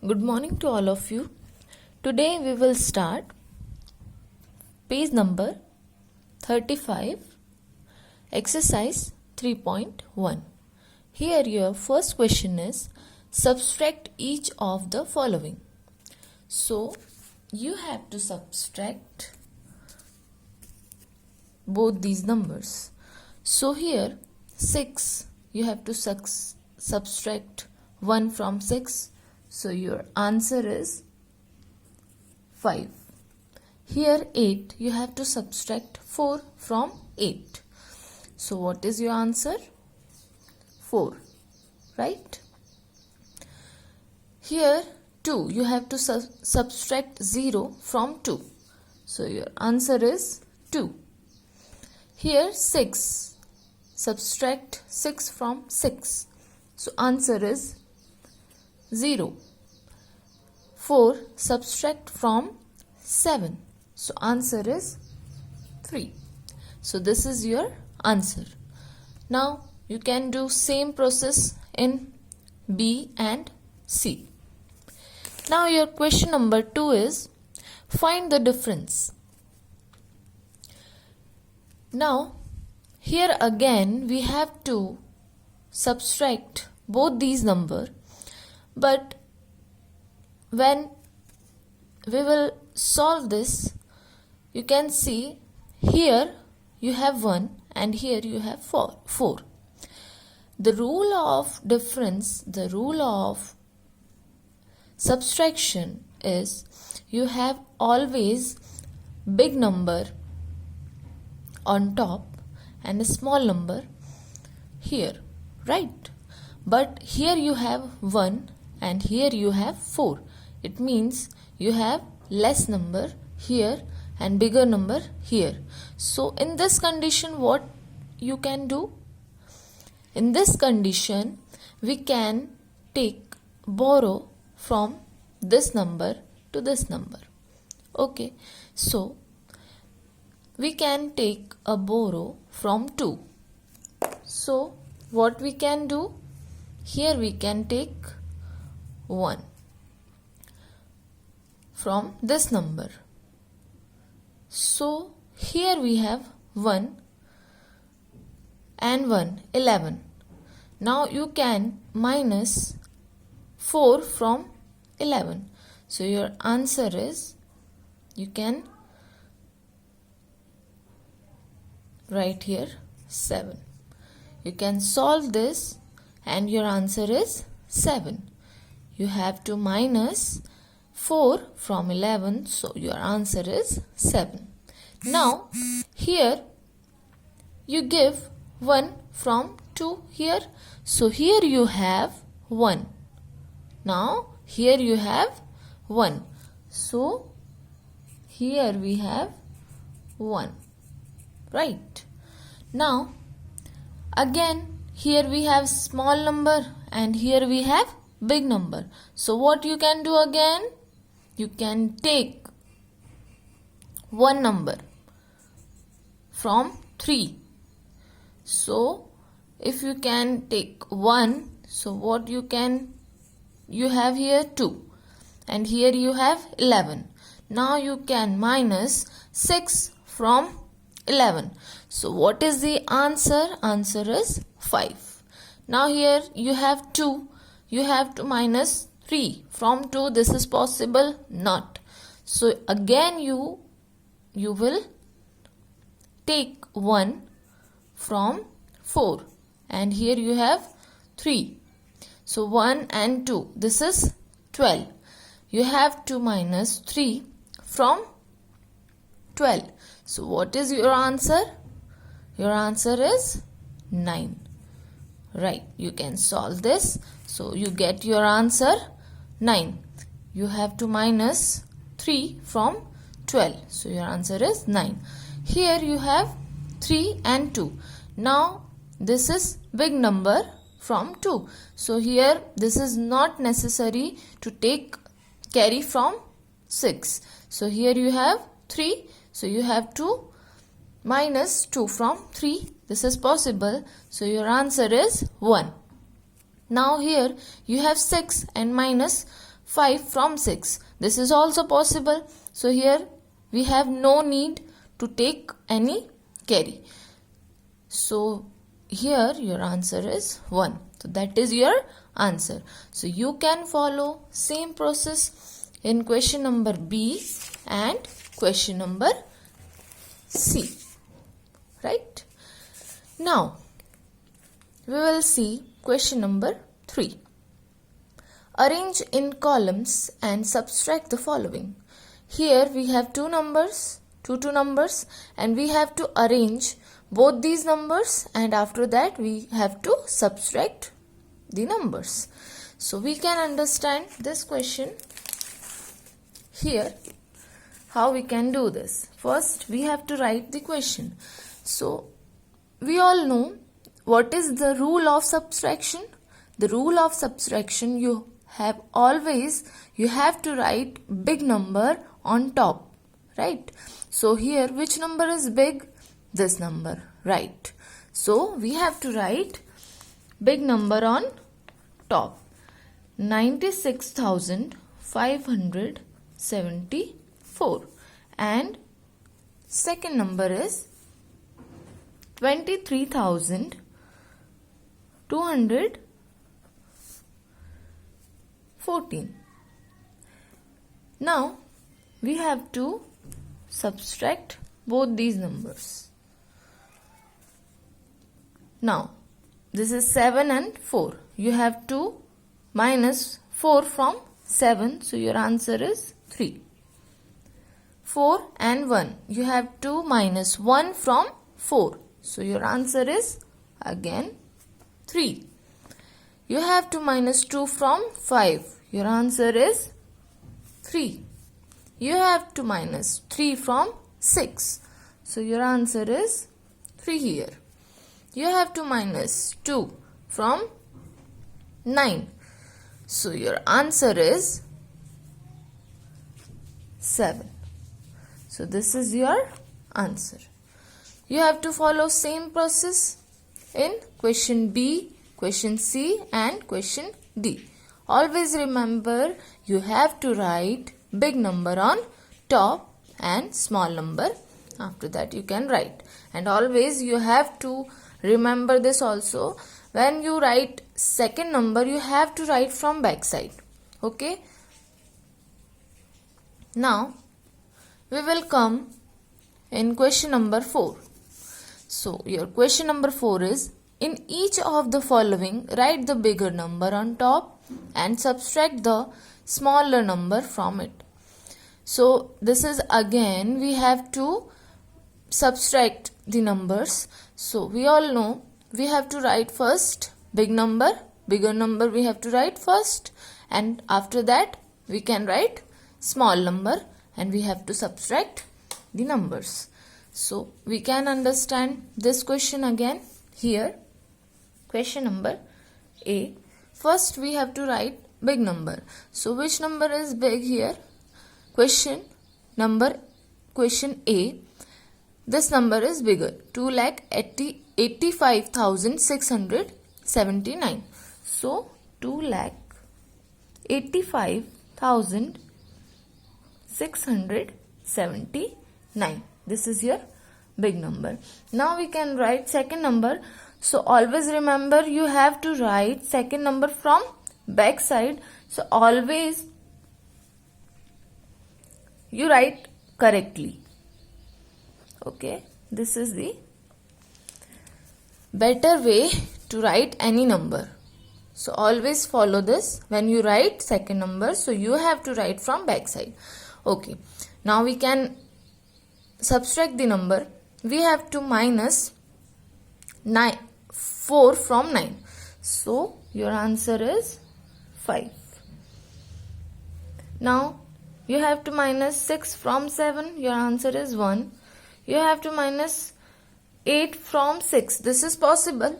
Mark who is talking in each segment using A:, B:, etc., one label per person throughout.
A: Good morning to all of you. Today we will start page number 35, exercise 3.1. Here your first question is subtract each of the following. So you have to subtract both these numbers. So here 6, you have to subtract 1 from 6. So your answer is 5. Here 8, you have to subtract 4 from 8. So what is your answer? 4, right? Here 2, you have to subtract 0 from 2. So your answer is 2. Here 6, subtract 6 from 6. So answer is 0. 4, subtract from 7. So answer is 3. So this is your answer. Now you can do same process in B and C. Now your question number 2 is find the difference. Now here again we have to subtract both these numbers, but when we will solve this, you can see here you have 1 and here you have 4. The rule of difference, the rule of subtraction is you have always big number on top and a small number here, right? But here you have 1 and here you have 4. It means you have less number here and bigger number here. So in this condition, what you can do? In this condition, we can borrow from this number to this number. Okay, so we can take a borrow from 2. So what we can do? Here we can take 1 from this number. So here we have 1 and 1, 11. Now you can minus 4 from 11. So your answer is, you can write here 7. You can solve this and your answer is 7. You have to minus 4 from 11, so your answer is 7. Now here you give 1 from 2 here, so here you have 1. Now here you have 1, so here we have 1, right? Now again here we have small number and here we have big number. So what you can do again? You can take one number from 3. So if you can take 1, so what you have here 2 and here you have 11. Now you can minus 6 from 11. So what is the answer? Answer is 5. Now here you have 2. You have to minus 3 from 2. This is possible? Not. So again you will take 1 from 4 and here you have 3. So 1 and 2. This is 12. You have to minus 3 from 12. So what is your answer? Your answer is 9. Right, you can solve this. So you get your answer 9. You have to minus 3 from 12. So your answer is 9. Here you have 3 and 2. Now this is big number from 2. So here this is not necessary to carry from 6. So here you have 3. So you have to minus 2 from 3. This is possible. So your answer is 1. Now here you have 6 and minus 5 from 6. This is also possible. So here we have no need to take any carry. So here your answer is 1. So that is your answer. So you can follow same process in question number B and question number C. Right? Now we will see question number 3. Arrange in columns and subtract the following. Here we have two numbers, and we have to arrange both these numbers, and after that we have to subtract the numbers. So we can understand this question here. How we can do this? First we have to write the question. So we all know what is the rule of subtraction. The rule of subtraction, you have to write big number on top, right? So here which number is big? This number, right? So we have to write big number on top. 96,574, and second number is 23,214. Now we have to subtract both these numbers. Now this is 7 and 4. You have to minus 4 from 7. So your answer is 3. 4 and 1. You have to minus 1 from 4. So your answer is again 3. You have to minus 2 from 5. Your answer is 3. You have to minus 3 from 6. So your answer is 3 here. You have to minus 2 from 9. So your answer is 7. So this is your answer. You have to follow same process in question B, question C and question D. Always remember, you have to write big number on top and small number after that you can write. And always you have to remember this also, when you write second number you have to write from back side. Okay. Now we will come in question number 4. So your question number 4 is, in each of the following write the bigger number on top and subtract the smaller number from it. So this is again we have to subtract the numbers. So we all know we have to write first bigger number we have to write first, and after that we can write small number and we have to subtract the numbers. So we can understand this question again here. Question number A. First we have to write big number. So which number is big here? Question A. This number is bigger. 2,85,679. So 2,85,679. This is your big number. Now we can write second number. So always remember, you have to write second number from back side. So always you write correctly. Okay, this is the better way to write any number. So always follow this when you write second number. So you have to write from back side. Okay, now we can subtract the number. We have to minus 4 from 9. So your answer is 5. Now you have to minus 6 from 7. Your answer is 1. You have to minus 8 from 6. This is possible?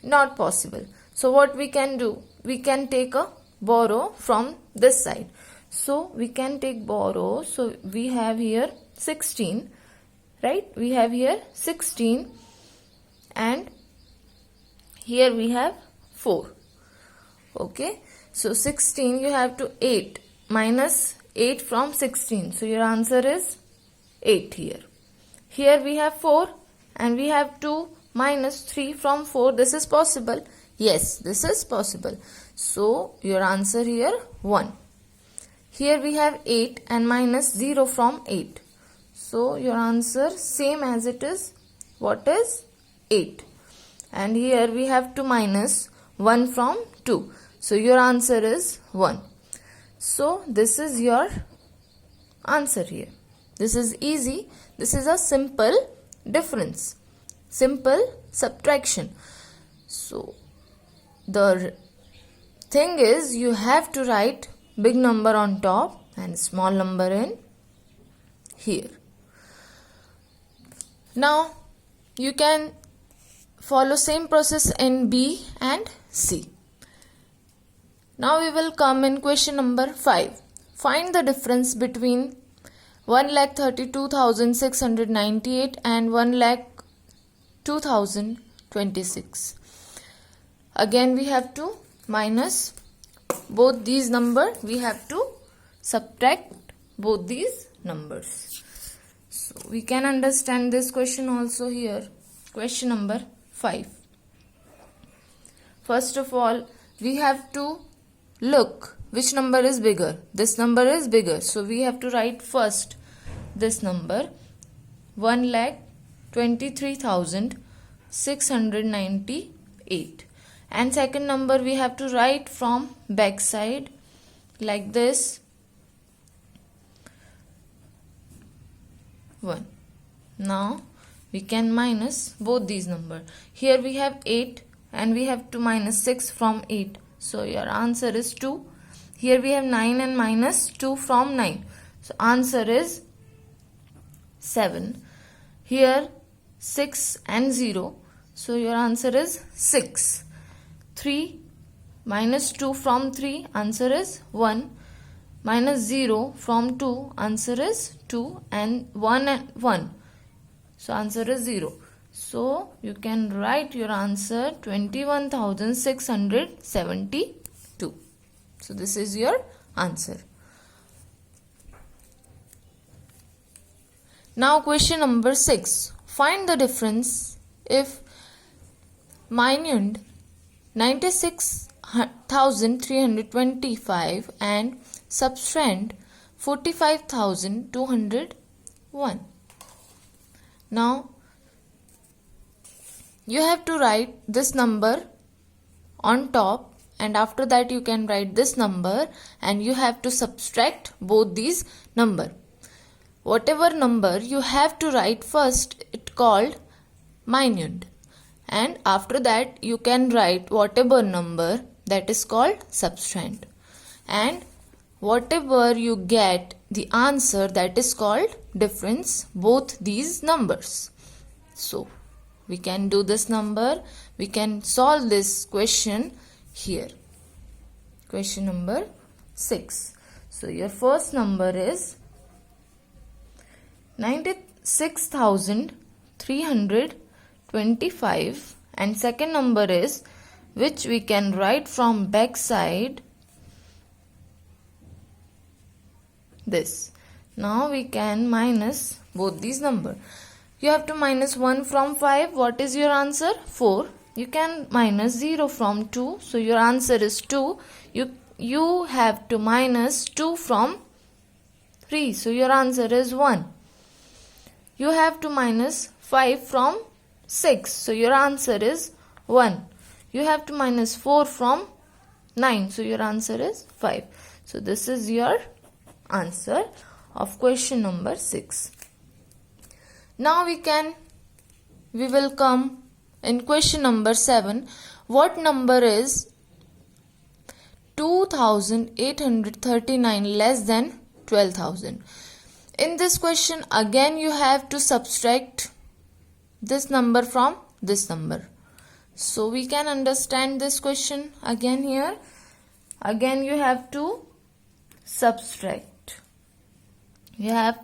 A: Not possible. So what we can do? We can take a borrow from this side. So we can take borrow. So we have here 16. Right? We have here 16. And here we have 4. Okay. So 16 you have to 8 minus 8 from 16. So your answer is 8 here. Here we have 4 and we have to minus 3 from 4. This is possible. Yes, this is possible. So your answer here 1. Here we have 8 and minus 0 from 8. So your answer same as it is. What is 8? And here we have to minus 1 from 2. So your answer is 1. So this is your answer here. This is easy. This is a simple difference. Simple subtraction. So the thing is you have to write big number on top and small number in here. Now you can follow same process in B and C. Now we will come in question number 5. Find the difference between 1,32,698 and 1,02,026. Again we have to minus both these numbers. We have to subtract both these numbers. So we can understand this question also here. Question number 5. First of all, we have to look which number is bigger. This number is bigger. So we have to write first this number 1,23,698. And second number we have to write from back side like this 1. Now we can minus both these numbers. Here we have 8 and we have to minus 6 from 8. So your answer is 2. Here we have 9 and minus 2 from 9. So answer is 7. Here 6 and 0. So your answer is 6. 3 minus 2 from 3. Answer is 1. Minus 0 from 2. Answer is 2. And 1 and 1. So answer is 0. So you can write your answer 21,672. So this is your answer. Now question number 6. Find the difference if minus 96,325 and subtract 45,201. Now you have to write this number on top and after that you can write this number and you have to subtract both these number. Whatever number you have to write first, it called minuend, and after that you can write whatever number, that is called subtrahend, and whatever you get the answer, that is called difference, both these numbers. So we can do this number, we can solve this question here. Question number 6. So your first number is 96,325 and second number is, which we can write from back side, this. Now we can minus both these numbers. You have to minus 1 from 5. What is your answer? 4. You can minus 0 from 2. So your answer is 2. You have to minus 2 from 3. So your answer is 1. You have to minus 5 from 6. So your answer is 1. You have to minus 4 from 9. So your answer is 5. So this is your answer of question number 6. Now we will come in question number 7. What number is 2,839 less than 12,000? In this question again you have to subtract this number from this number. So we can understand this question again here. Again you have to subtract. You have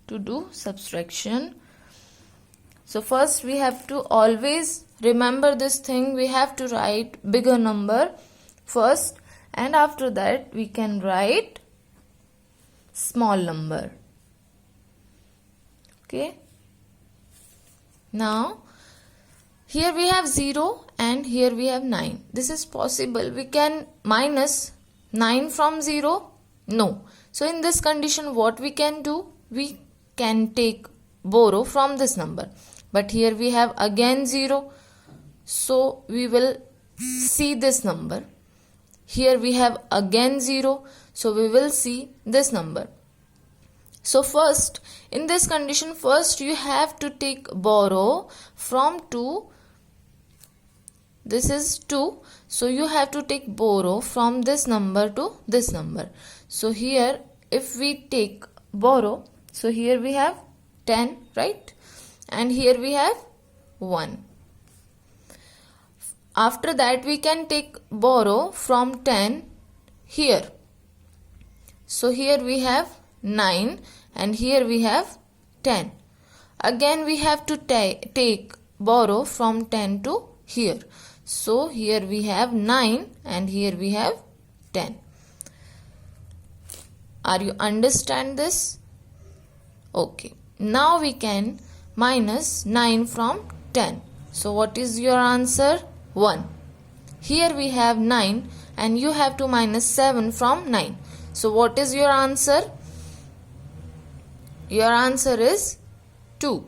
A: to do subtraction. So first we have to always remember this thing. We have to write bigger number first and after that we can write small number. Okay. Now here we have 0 and here we have 9. This is possible. We can minus 9 from 0? No. So in this condition what we can do? We can take borrow from this number. But here we have again 0. So we will see this number. Here we have again 0. So we will see this number. So first, in this condition, first you have to take borrow from 2. This is 2. So you have to take borrow from this number to this number. So here if we take borrow, so here we have 10, right? And here we have 1. After that we can take borrow from 10 here. So here we have 9 and here we have 10. Again we have to take borrow from 10 to here. So here we have 9 and here we have 10. Are you understand this? Okay. Now we can minus 9 from 10. So what is your answer? 1. Here we have 9 and you have to minus 7 from 9. So what is your answer? Your answer is 2.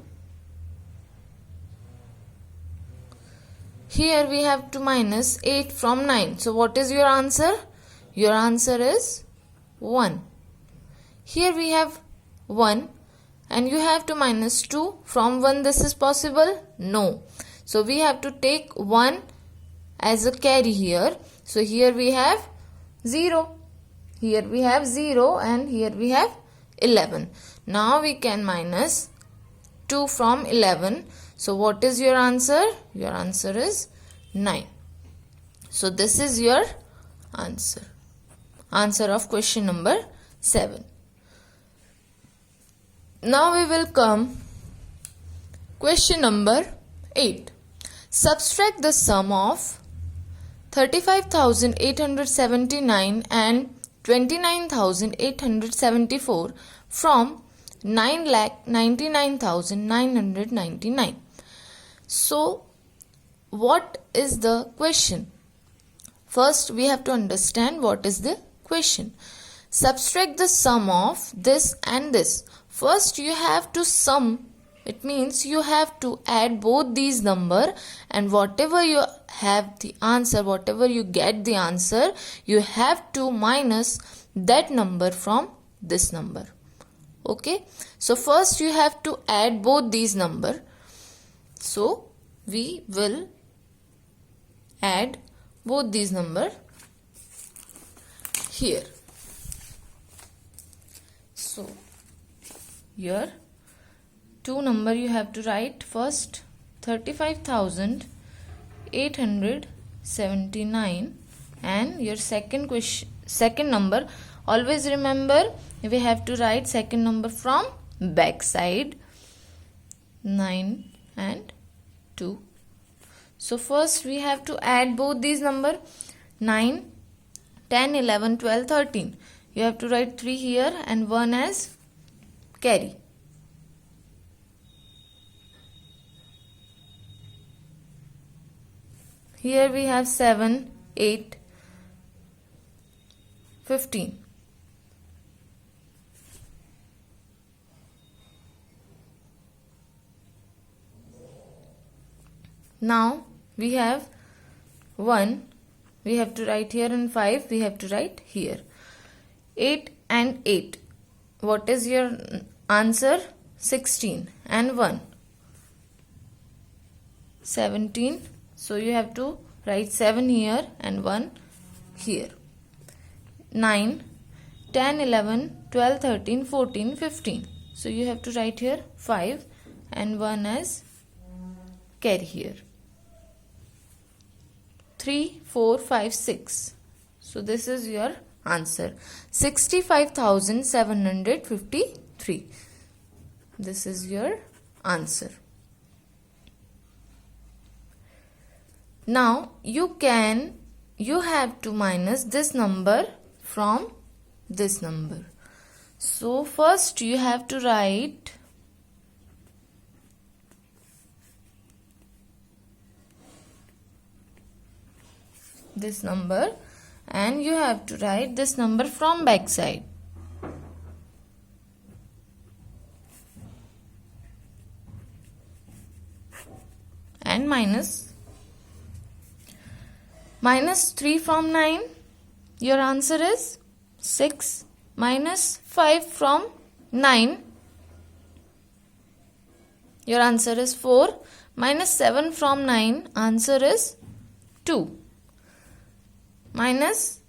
A: Here we have to minus 8 from 9. So what is your answer? Your answer is 1. Here we have 1 and you have to minus 2 from 1. This is possible? No. So we have to take 1 as a carry here. So here we have 0. Here we have 0 and here we have 11. Now we can minus 2 from 11. So what is your answer? Your answer is 9. So this is your answer. Answer of question number 7. Now we will come question number 8. Subtract the sum of 35,879 and 29,874 from 9,99,999. So what is the question? First we have to understand what is the question. Subtract the sum of this and this. First you have to sum. It means you have to add both these number, and whatever you have the answer, whatever you get the answer, you have to minus that number from this number. Okay. So first you have to add both these number. So we will add both these number here. So here two number you have to write. First 35,879 and your second number. Always remember we have to write second number from back side. 9 and 2. So first we have to add both these number. 9, 10, 11, 12, 13. You have to write 3 here and 1 as carry. Here we have 7, 8, 15. Now we have 1, we have to write here, and 5 we have to write here. 8 and 8. What is your answer? 16 and 1. 17. So you have to write 7 here and 1 here. 9, 10, 11, 12, 13, 14, 15. So you have to write here 5 and 1 as carry here. 3, 4, 5, 6. So this is your answer. 65,753. This is your answer. Now you can you have to minus this number from this number. So first you have to write this number and you have to write this number from back side. And minus 3 from 9, your answer is 6. Minus 5 from 9, your answer is 4. Minus 7 from 9, answer is 2. Minus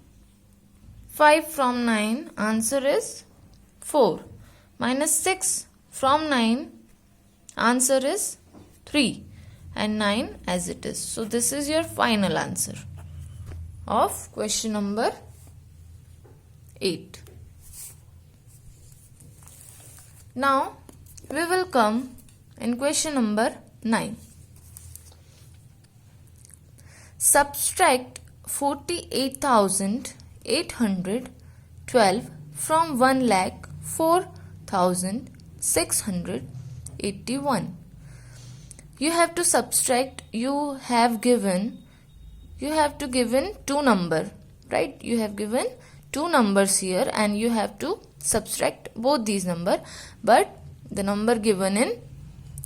A: 5 from 9, answer is 4. Minus 6 from 9, answer is 3. And 9 as it is. So this is your final answer of question number 8. Now we will come in question number 9. Subtract 48,812 from 1,04,681. You have to subtract, you have to given two number, right? You have given two numbers here and you have to subtract both these number, but the number given in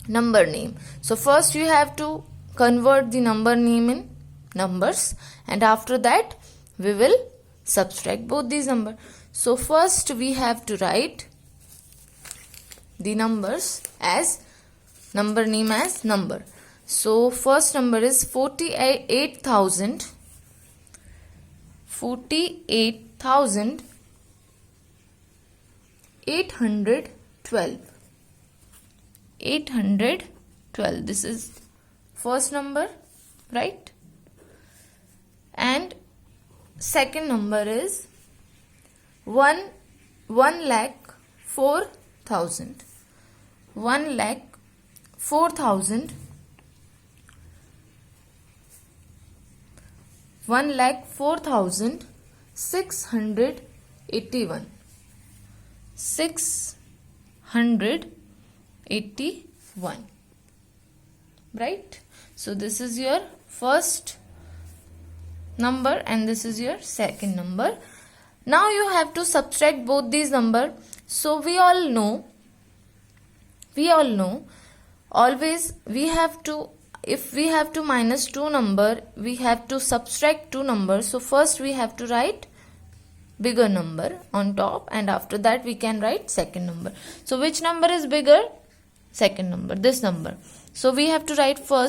A: number name. So first you have to convert the number name in numbers and after that we will subtract both these numbers. So first we have to write the numbers as number name as number. So first number is 48,812. 812. This is first number, right? And second number is 1,04,000. 1,04,000. 1,04,681. 681. Right? So this is your first number and this is your second number. Now you have to subtract both these number. So we all know always we have to, if we have to minus two number, we have to subtract two numbers. So first we have to write bigger number on top and after that we can write second number. So which number is bigger? Second number, this number. So we have to write first